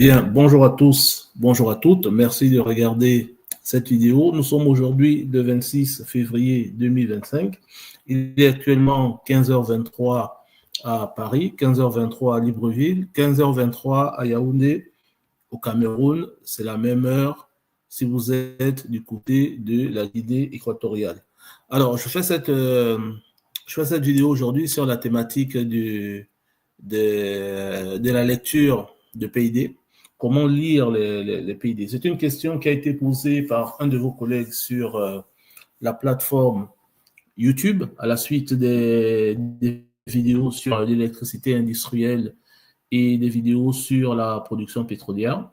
Bien, bonjour à tous, bonjour à toutes. Merci de regarder cette vidéo. Nous sommes aujourd'hui le 26 février 2025. Il est actuellement 15h23 à Paris, 15h23 à Libreville, 15h23 à Yaoundé, au Cameroun. C'est la même heure si vous êtes du côté de la Guinée équatoriale. Alors, je fais cette vidéo aujourd'hui sur la thématique de la lecture de PID. Comment lire les PID? C'est une question qui a été posée par un de vos collègues sur la plateforme YouTube à la suite des vidéos sur l'électricité industrielle et des vidéos sur la production pétrolière.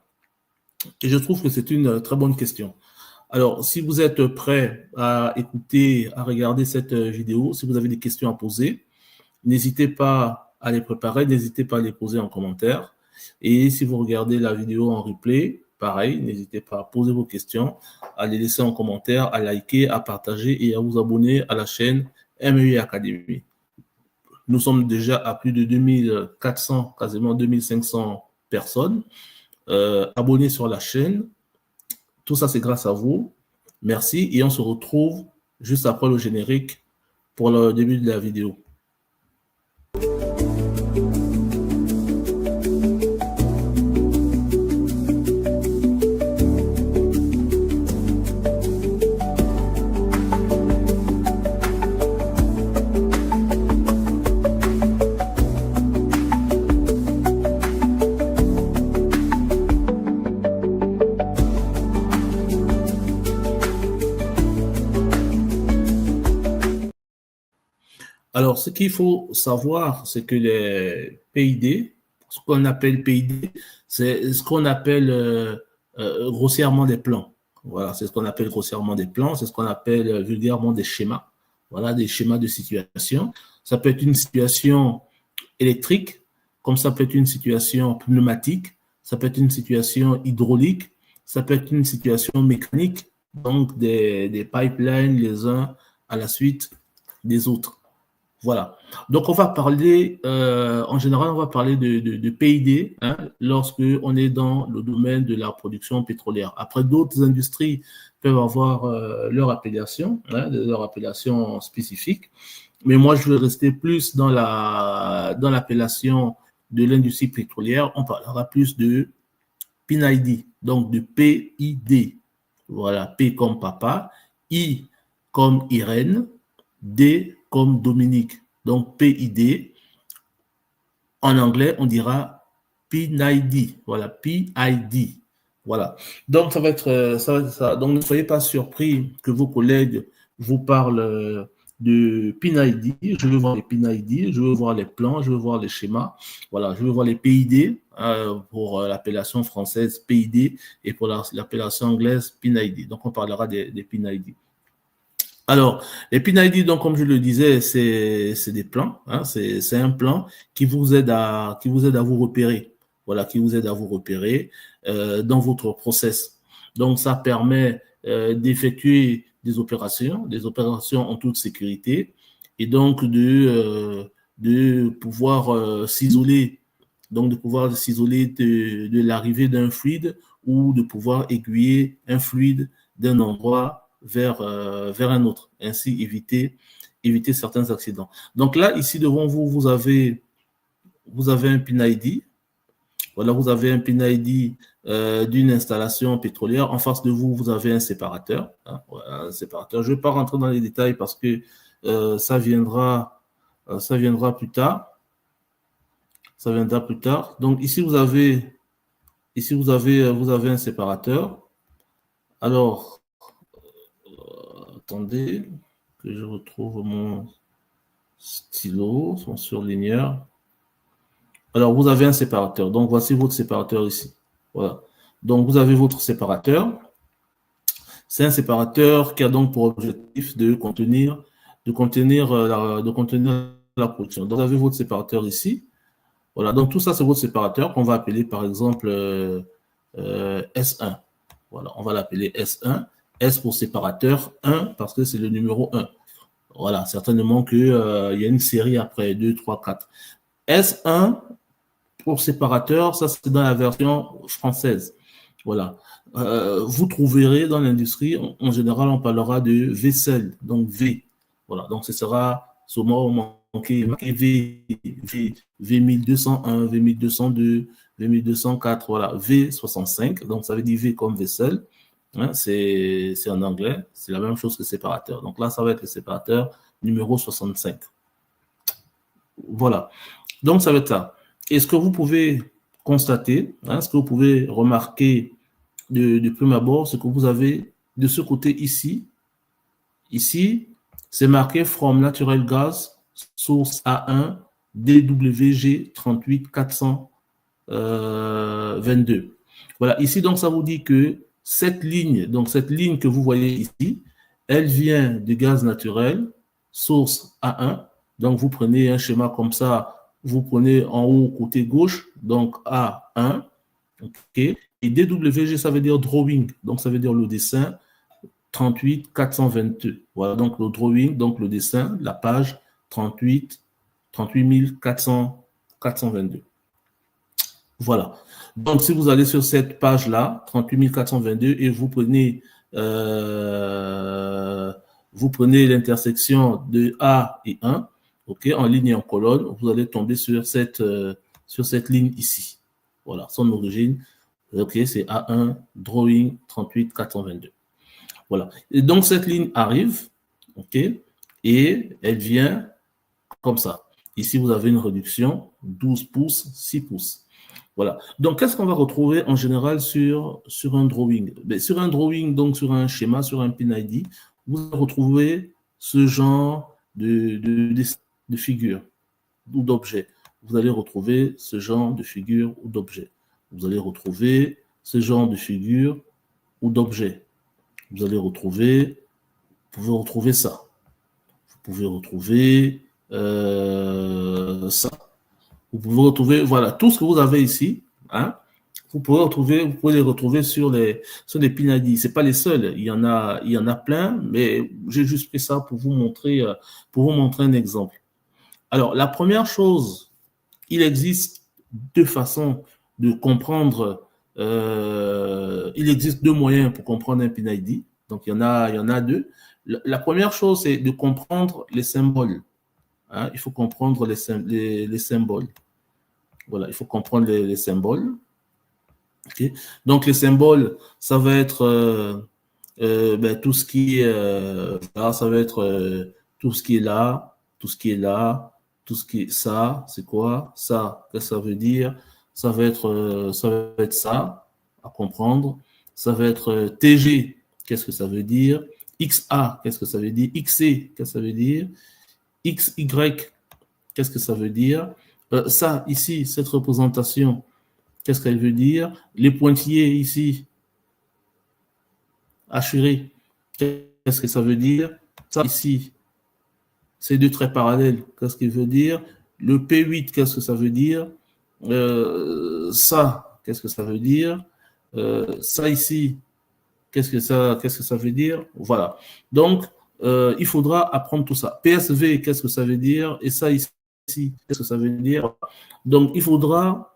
Et je trouve que c'est une très bonne question. Alors, si vous êtes prêt à écouter, à regarder cette vidéo, si vous avez des questions à poser, n'hésitez pas à les préparer, n'hésitez pas à les poser en commentaire. Et si vous regardez la vidéo en replay, pareil, n'hésitez pas à poser vos questions, à les laisser en commentaire, à liker, à partager et à vous abonner à la chaîne MEI Academy. Nous sommes déjà à plus de 2400, quasiment 2500 personnes abonnés sur la chaîne. Tout ça, c'est grâce à vous. Merci et on se retrouve juste après le générique pour le début de la vidéo. Alors, ce qu'il faut savoir, c'est que les PID, ce qu'on appelle PID, c'est ce qu'on appelle grossièrement des plans. Voilà, c'est ce qu'on appelle grossièrement des plans, c'est ce qu'on appelle vulgairement des schémas. Voilà, des schémas de situation. Ça peut être une situation électrique, comme ça peut être une situation pneumatique, ça peut être une situation hydraulique, ça peut être une situation mécanique, donc des pipelines les uns à la suite des autres. Voilà. Donc, on va parler, en général, on va parler de PID hein, lorsque on est dans le domaine de la production pétrolière. Après, d'autres industries peuvent avoir leur appellation, hein, leur appellation spécifique. Mais moi, je vais rester plus dans l'appellation de l'industrie pétrolière. On parlera plus de PID, donc de PID. Voilà, P comme papa, I comme Irène, D comme Dominique. Donc, PID. En anglais, on dira PID. Voilà, PID. Voilà. Donc, ça va être ça. Donc, ne soyez pas surpris que vos collègues vous parlent de PID. Je veux voir les PID, je veux voir les plans, je veux voir les schémas. Voilà, je veux voir les PID pour l'appellation française PID et pour l'appellation anglaise PID. Donc, on parlera des PID. Alors, les PID, donc, comme je le disais, c'est des plans. Hein, c'est un plan qui vous aide à vous repérer. Voilà, qui vous aide à vous repérer dans votre process. Donc, ça permet d'effectuer des opérations en toute sécurité, et donc de pouvoir s'isoler, de l'arrivée d'un fluide ou de pouvoir aiguiller un fluide d'un endroit vers un autre, ainsi éviter certains accidents. Donc là, ici devant vous, vous avez un PIN-ID. Voilà, vous avez un PIN-ID d'une installation pétrolière. En face de vous, vous avez un séparateur. Hein, voilà, un séparateur. Je ne vais pas rentrer dans les détails parce que ça viendra plus tard. Ça viendra plus tard. Donc ici, vous avez un séparateur. Alors, attendez que je retrouve mon stylo, son surligneur. Alors, vous avez un séparateur. Donc, voici votre séparateur ici. Voilà. Donc, vous avez votre séparateur. C'est un séparateur qui a donc pour objectif de contenir la production. Donc, vous avez votre séparateur ici. Voilà. Donc, tout ça, c'est votre séparateur qu'on va appeler, par exemple, S1. Voilà. On va l'appeler S1. S pour séparateur 1 parce que c'est le numéro 1. Voilà, certainement qu'il y a une série après 2, 3, 4. S1 pour séparateur, ça c'est dans la version française. Voilà. Vous trouverez dans l'industrie, en général, on parlera de vaisselle, donc V. Voilà. Donc ce sera sûrement marqué V1201, V1202, V1204, voilà, V65. Donc ça veut dire V comme vaisselle. Hein, c'est en anglais, c'est la même chose que séparateur. Donc là, ça va être le séparateur numéro 65. Voilà. Donc ça va être ça. Et ce que vous pouvez constater, hein, ce que vous pouvez remarquer de prime abord, c'est que vous avez de ce côté ici, c'est marqué From Natural Gas, source A1, DWG 38422. Voilà, ici, donc, ça vous dit que cette ligne que vous voyez ici, elle vient du gaz naturel, source A1. Donc, vous prenez un schéma comme ça, vous prenez en haut, côté gauche, donc A1, ok. Et DWG, ça veut dire drawing, donc ça veut dire le dessin 38422. Voilà, donc le drawing, donc le dessin, la page 38422. Voilà. Donc, si vous allez sur cette page-là, 38422, et vous prenez l'intersection de A et 1, ok, en ligne et en colonne, vous allez tomber sur cette ligne ici. Voilà, son origine. Ok, c'est A1, drawing 38422. Voilà. Et donc, cette ligne arrive, ok, et elle vient comme ça. Ici, vous avez une réduction 12 pouces, 6 pouces. Voilà. Donc, qu'est-ce qu'on va retrouver en général sur un drawing? Sur un drawing, donc sur un schéma, sur un PIN-ID, vous allez retrouver ce genre de figure ou d'objet. Vous allez retrouver ce genre de figure ou d'objet. Vous allez retrouver ce genre de figure ou d'objet. Vous allez retrouver, vous pouvez retrouver ça. Vous pouvez retrouver ça. Vous pouvez retrouver, voilà, tout ce que vous avez ici, hein, vous pouvez les retrouver sur les PIN-ID. C'est pas les seuls, il y en a plein, mais j'ai juste pris ça pour vous montrer un exemple. Alors, la première chose, il existe deux façons de comprendre. Il existe deux moyens pour comprendre un PIN-ID. Donc, il y en a deux. La première chose, c'est de comprendre les symboles. Hein, il faut comprendre les symboles. Voilà, il faut comprendre les symboles. Okay. Donc, les symboles, ça va être tout ce qui est ça va être tout ce qui est là, tout ce qui est là, tout ce qui est ça, c'est quoi? Ça, qu'est-ce que ça veut dire? Ça va être ça, à comprendre. Ça va être TG, qu'est-ce que ça veut dire? XA, qu'est-ce que ça veut dire? XC, qu'est-ce que ça veut dire? XY, qu'est-ce que ça veut dire? Ça, ici, cette représentation, qu'est-ce qu'elle veut dire? Les pointillés ici, hachurés, qu'est-ce que ça veut dire? Ça, ici, ces deux traits parallèles, qu'est-ce qu'il veut dire? Le P8, qu'est-ce que ça veut dire? Ça, qu'est-ce que ça veut dire? Ça ici, qu'est-ce que ça veut dire? Voilà. Donc, il faudra apprendre tout ça. PSV, qu'est-ce que ça veut dire? Et ça ici, qu'est-ce que ça veut dire? Donc, il faudra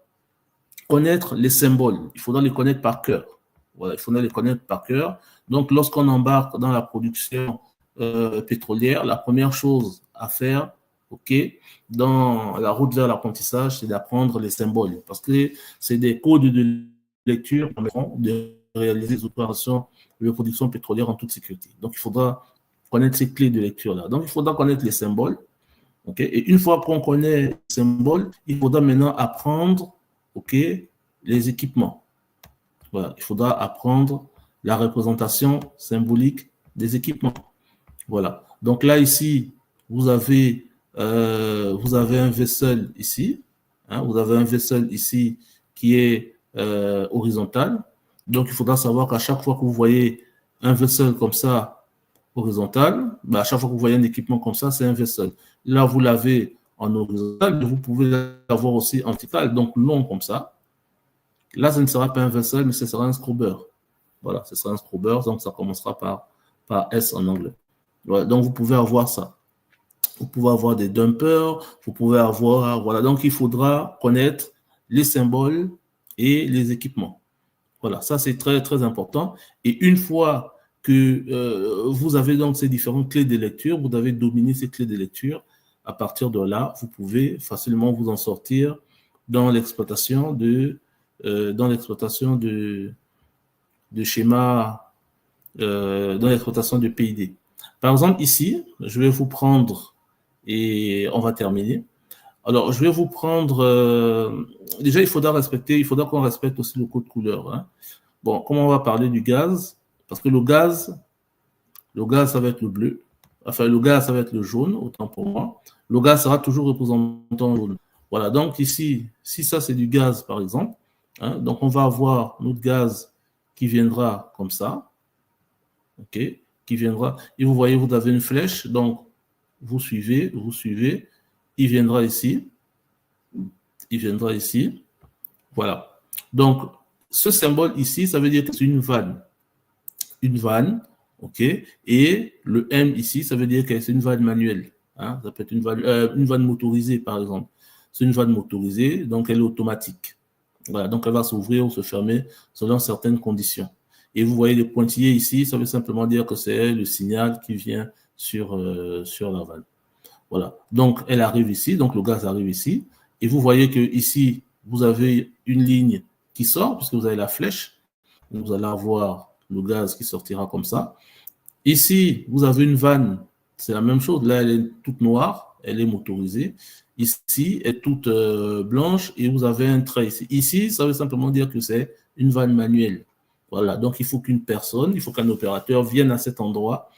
connaître les symboles. Il faudra les connaître par cœur. Voilà, il faudra les connaître par cœur. Donc, lorsqu'on embarque dans la production pétrolière, la première chose à faire, ok, dans la route vers l'apprentissage, c'est d'apprendre les symboles, parce que c'est des codes de lecture qui permettront de réaliser les opérations de production pétrolière en toute sécurité. Donc, il faudra connaître ces clés de lecture-là. Donc, il faudra connaître les symboles. Okay? Et une fois qu'on connaît les symboles, il faudra maintenant apprendre les équipements. Voilà, il faudra apprendre la représentation symbolique des équipements. Voilà. Donc là, ici, vous avez un vaisseau ici. Hein, vous avez un vaisseau ici qui est horizontal. Donc, il faudra savoir qu'à chaque fois que vous voyez un vaisseau comme ça, horizontal, à chaque fois que vous voyez un équipement comme ça, c'est un vaisseau. Là, vous l'avez en horizontal, mais vous pouvez l'avoir aussi en vertical, donc long comme ça. Là, ce ne sera pas un vaisseau, mais ce sera un scrubber. Voilà, ce sera un scrubber, donc ça commencera par S en anglais. Voilà, donc, vous pouvez avoir ça. Vous pouvez avoir des dumpers, vous pouvez avoir, voilà. Donc, il faudra connaître les symboles et les équipements. Voilà, ça c'est très, très important. Et une fois que vous avez donc ces différentes clés de lecture, vous avez dominé ces clés de lecture, à partir de là, vous pouvez facilement vous en sortir dans l'exploitation de schémas, dans l'exploitation de PID. Par exemple, ici, je vais vous prendre, et on va terminer. Alors, je vais vous prendre, déjà, il faudra qu'on respecte aussi le code couleur. Hein. Bon, comment on va parler du gaz? Parce que le gaz, ça va être le bleu. Enfin, le gaz, ça va être le jaune, autant pour moi. Le gaz sera toujours représentant jaune. Voilà, donc ici, si ça c'est du gaz, par exemple, hein, donc on va avoir notre gaz qui viendra comme ça, ok, qui viendra, et vous voyez, vous avez une flèche, donc vous suivez, il viendra ici, voilà. Donc, ce symbole ici, ça veut dire que c'est une vanne, ok, et le M ici, ça veut dire que c'est une vanne manuelle, hein, ça peut être une vanne motorisée, par exemple. C'est une vanne motorisée, donc elle est automatique. Voilà, donc elle va s'ouvrir ou se fermer selon certaines conditions. Et vous voyez les pointillés ici, ça veut simplement dire que c'est le signal qui vient sur la vanne. Voilà, donc elle arrive ici, donc le gaz arrive ici, et vous voyez que ici, vous avez une ligne qui sort, puisque vous avez la flèche, vous allez avoir le gaz qui sortira comme ça. Ici, vous avez une vanne, c'est la même chose, là elle est toute noire, elle est motorisée. Ici, elle est toute blanche et vous avez un trait ici. Ici, ça veut simplement dire que c'est une vanne manuelle. Voilà, donc il faut qu'un opérateur vienne à cet endroit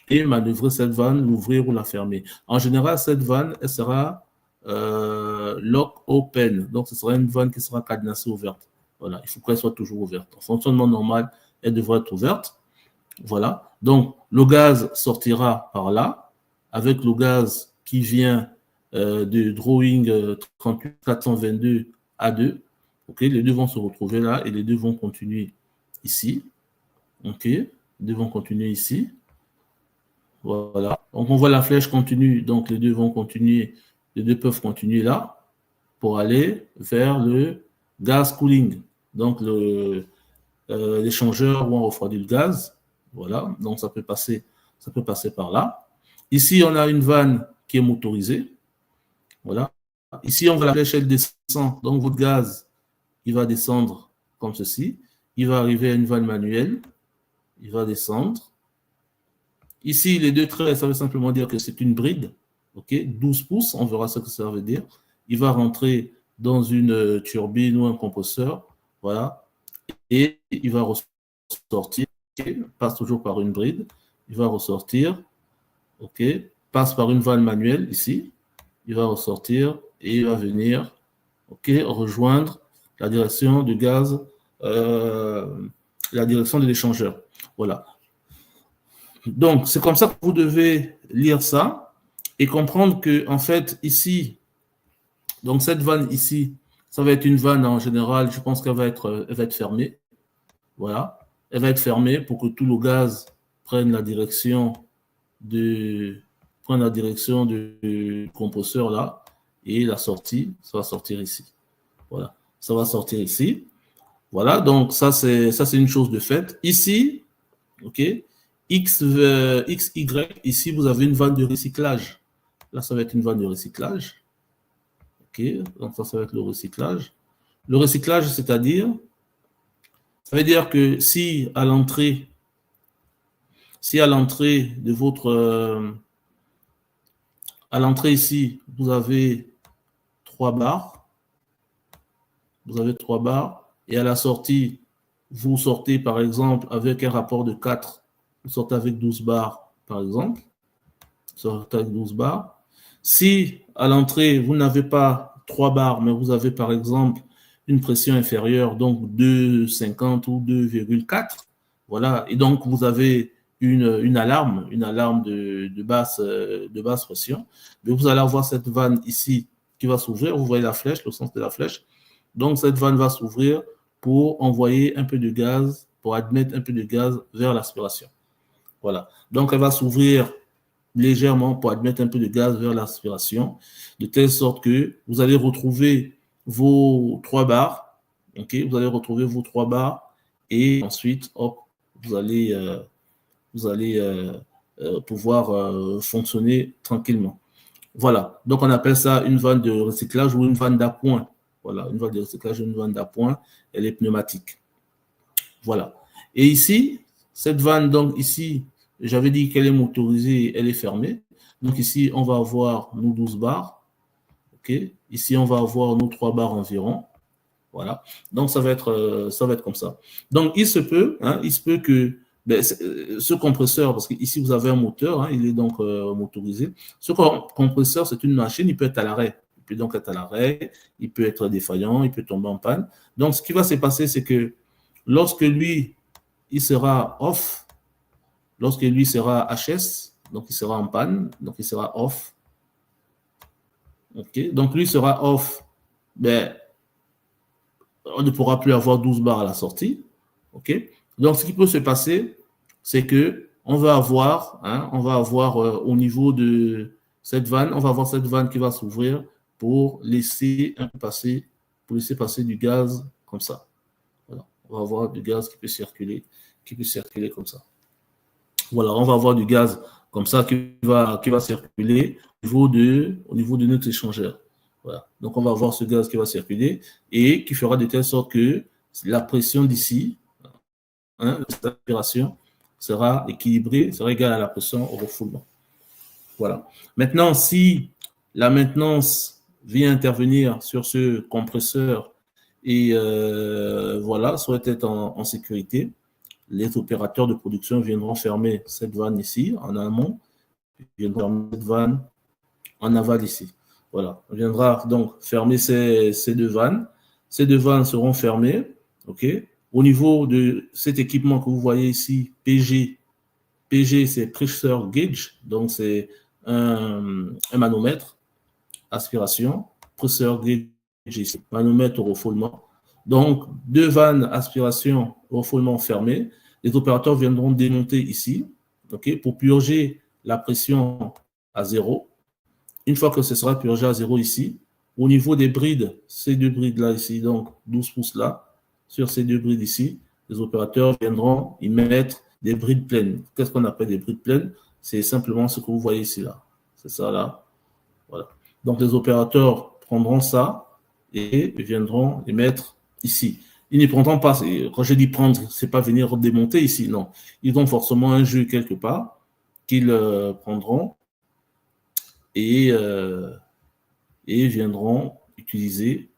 et manœuvrer cette vanne, l'ouvrir ou la fermer. En général, cette vanne, elle sera lock open, donc ce sera une vanne qui sera cadenassée ouverte. Voilà, il faut qu'elle soit toujours ouverte. En fonctionnement normal, elle devrait être ouverte. Voilà, donc le gaz sortira par là, avec le gaz qui vient de drawing 38422 A2. Ok, les deux vont se retrouver là et les deux vont continuer ici. Ok, les deux vont continuer ici. Voilà, donc on voit la flèche continue, donc les deux vont continuer, les deux peuvent continuer là pour aller vers le gas cooling, donc l'échangeur où on refroidit le gaz. Voilà, donc ça peut passer par là. Ici, on a une vanne qui est motorisée. Voilà. Ici, on voit la flèche, elle descend. Donc, votre gaz, il va descendre comme ceci. Il va arriver à une vanne manuelle. Il va descendre. Ici, les deux traits, ça veut simplement dire que c'est une bride. OK, 12 pouces, on verra ce que ça veut dire. Il va rentrer dans une turbine ou un compresseur. Voilà. Et il va ressortir. Okay, passe toujours par une bride. Il va ressortir. OK, passe par une vanne manuelle ici. Il va ressortir et il va venir, OK, rejoindre la direction du gaz, la direction de l'échangeur. Voilà. Donc, c'est comme ça que vous devez lire ça et comprendre que, en fait, ici, donc cette vanne ici, ça va être une vanne en général, je pense qu'elle va être fermée. Voilà. Elle va être fermée pour que tout le gaz prenne la direction du compresseur là et la sortie, ça va sortir ici. Voilà. Ça va sortir ici. Voilà. Donc, ça, c'est une chose de fait. Ici, OK, XY, ici, vous avez une vanne de recyclage. Là, ça va être une vanne de recyclage. OK, donc ça va être le recyclage. Le recyclage, c'est-à-dire, ça veut dire que si à l'entrée de votre... à l'entrée ici, vous avez 3 barres. Vous avez 3 barres. Et à la sortie, vous sortez par exemple avec un rapport de 4. Vous sortez avec 12 barres, par exemple. Vous sortez avec 12 barres. Si à l'entrée, vous n'avez pas 3 barres, mais vous avez par exemple une pression inférieure, donc 2,50 ou 2,4, voilà. Et donc, vous avez une alarme de basse pression. Mais vous allez avoir cette vanne ici qui va s'ouvrir. Vous voyez la flèche, le sens de la flèche. Donc, cette vanne va s'ouvrir pour envoyer un peu de gaz, pour admettre un peu de gaz vers l'aspiration. Voilà. Donc, elle va s'ouvrir légèrement pour admettre un peu de gaz vers l'aspiration, de telle sorte que vous allez retrouver vos 3 barres. Ok, vous allez retrouver vos 3 barres et ensuite, hop, vous allez pouvoir fonctionner tranquillement. Voilà, donc on appelle ça une vanne de recyclage ou une vanne d'appoint. Voilà, une vanne de recyclage ou une vanne d'appoint, elle est pneumatique. Voilà. Et ici, cette vanne, donc ici, j'avais dit qu'elle est motorisée, elle est fermée. Donc ici, on va avoir nos 12 barres. OK. Ici, on va avoir nos 3 barres environ. Voilà. Donc ça va être comme ça. Donc il se peut que ce compresseur, parce qu'ici vous avez un moteur, hein, il est donc motorisé. Ce compresseur, c'est une machine, il peut être à l'arrêt. Il peut donc être à l'arrêt, il peut être défaillant, il peut tomber en panne. Donc ce qui va se passer, c'est que lorsque lui, il sera off, lorsque lui sera HS, donc il sera en panne, donc il sera off. OK. Donc lui sera off, ben, on ne pourra plus avoir 12 barres à la sortie. OK? Donc, ce qui peut se passer, c'est que on va avoir au niveau de cette vanne, on va avoir cette vanne qui va s'ouvrir pour laisser passer du gaz comme ça. Voilà. On va avoir du gaz qui peut circuler comme ça. Voilà, on va avoir du gaz comme ça qui va circuler au niveau de notre échangeur. Voilà. Donc, on va avoir ce gaz qui va circuler et qui fera de telle sorte que la pression d'ici, hein, l'aspiration, sera équilibrée, sera égale à la pression au refoulement. Voilà. Maintenant, si la maintenance vient intervenir sur ce compresseur et voilà, souhaite être en sécurité, les opérateurs de production viendront fermer cette vanne ici, en amont, viendront fermer cette vanne en aval ici. Voilà, on viendra donc fermer ces deux vannes. Ces deux vannes seront fermées, ok. Au niveau de cet équipement que vous voyez ici, PG, c'est Pressure Gauge, donc c'est un manomètre, aspiration, Pressure Gauge ici, manomètre au refoulement. Donc, deux vannes aspiration au refoulement fermées. Les opérateurs viendront démonter ici, ok, pour purger la pression à 0. Une fois que ce sera purgé à 0 ici, au niveau des brides, ces deux brides-là ici, donc 12 pouces là, sur ces deux brides ici, les opérateurs viendront y mettre des brides pleines. Qu'est-ce qu'on appelle des brides pleines? C'est simplement ce que vous voyez ici là. C'est ça là. Voilà. Donc les opérateurs prendront ça et viendront les mettre ici. Ils ne prendront pas, quand je dis prendre, c'est pas venir démonter ici, non. Ils ont forcément un jeu quelque part qu'ils prendront et viendront utiliser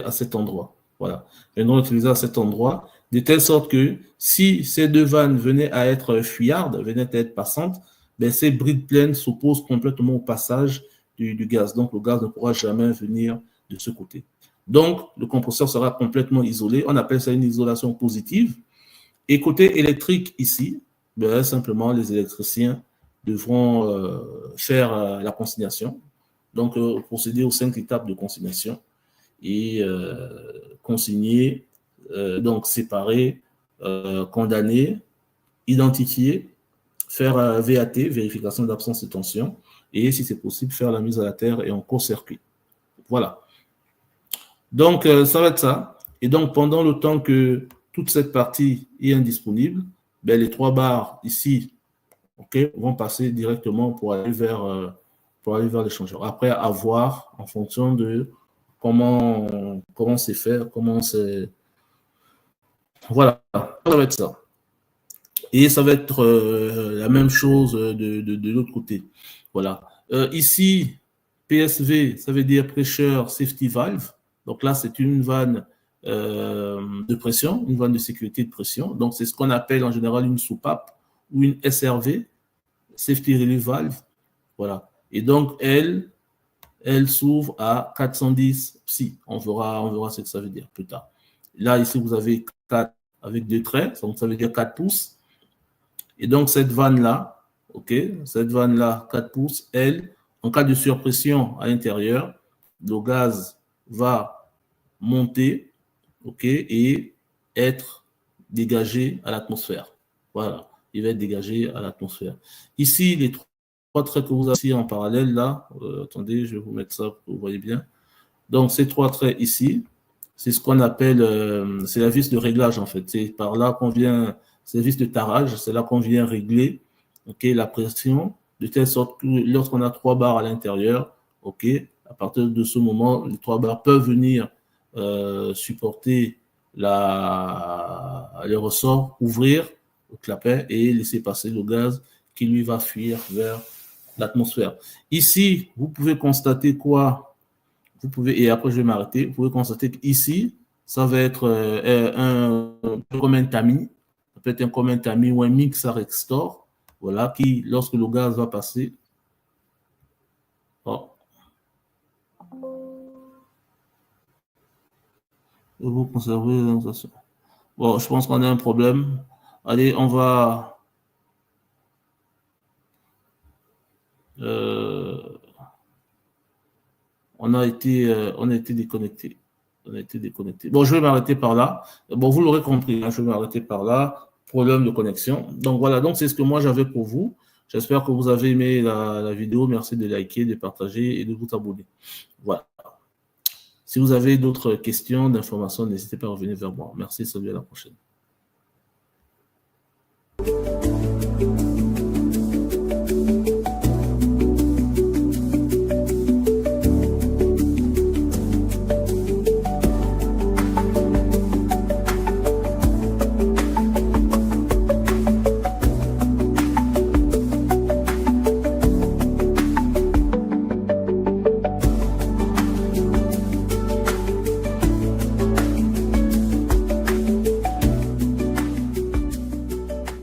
à cet endroit. Voilà. Viendront utiliser à cet endroit, de telle sorte que si ces deux vannes venaient à être fuyardes, venaient à être passantes, ben, ces brides pleines s'opposent complètement au passage du gaz. Donc, le gaz ne pourra jamais venir de ce côté. Donc, le compresseur sera complètement isolé. On appelle ça une isolation positive. Et côté électrique ici, ben, simplement les électriciens devront faire la consignation, donc procéder aux 5 étapes de consignation et consigner, donc séparer, condamner, identifier, faire VAT, vérification d'absence de tension, et si c'est possible, faire la mise à la terre et en court-circuit. Voilà. Donc, ça va être ça. Et donc, pendant le temps que toute cette partie est indisponible, ben, les 3 barres ici, okay, vont passer directement pour aller vers l'échangeur. Après, à voir en fonction de comment c'est fait, comment c'est. Voilà, ça va être ça. Et ça va être la même chose de l'autre côté. Voilà. Ici, PSV, ça veut dire Pressure Safety Valve. Donc là, c'est une vanne de pression, une vanne de sécurité de pression. Donc, c'est ce qu'on appelle en général une soupape ou une SRV, Safety Relief Valve. Voilà. Et donc, elle s'ouvre à 410 psi. On verra ce que ça veut dire plus tard. Là, ici, vous avez 4 avec 2 traits, donc ça veut dire 4 pouces. Et donc, cette vanne-là, ok, cette vanne-là, 4 pouces, elle, en cas de surpression à l'intérieur, le gaz va monter, ok, et être dégagé à l'atmosphère. Voilà, il va être dégagé à l'atmosphère. Ici, les trois traits que vous avez ici en parallèle, là, attendez, je vais vous mettre ça pour que vous voyez bien. Donc, ces trois traits ici, c'est ce qu'on appelle, c'est la vis de réglage, en fait. C'est par là qu'on vient, c'est la vis de tarage, c'est là qu'on vient régler, OK, la pression, de telle sorte que lorsqu'on a trois barres à l'intérieur, OK, à partir de ce moment, les trois barres peuvent venir supporter les ressorts, ouvrir le clapet et laisser passer le gaz qui lui va fuir vers l'atmosphère. Ici, vous pouvez constater quoi? Vous pouvez, et après je vais m'arrêter, vous pouvez constater qu'ici, ça va être comme un tamis, ça peut être comme un tamis ou un mixer extor, voilà, qui, lorsque le gaz va passer, oh, vous conservez l'orientation. Bon, je pense qu'on a un problème. Allez, on va... on a été déconnecté. On a été déconnecté. Bon, je vais m'arrêter par là. Bon, vous l'aurez compris, hein, je vais m'arrêter par là. Problème de connexion. Donc voilà, donc c'est ce que moi j'avais pour vous. J'espère que vous avez aimé la vidéo. Merci de liker, de partager et de vous abonner. Voilà. Si vous avez d'autres questions, d'informations, n'hésitez pas à revenir vers moi. Merci, salut, à la prochaine.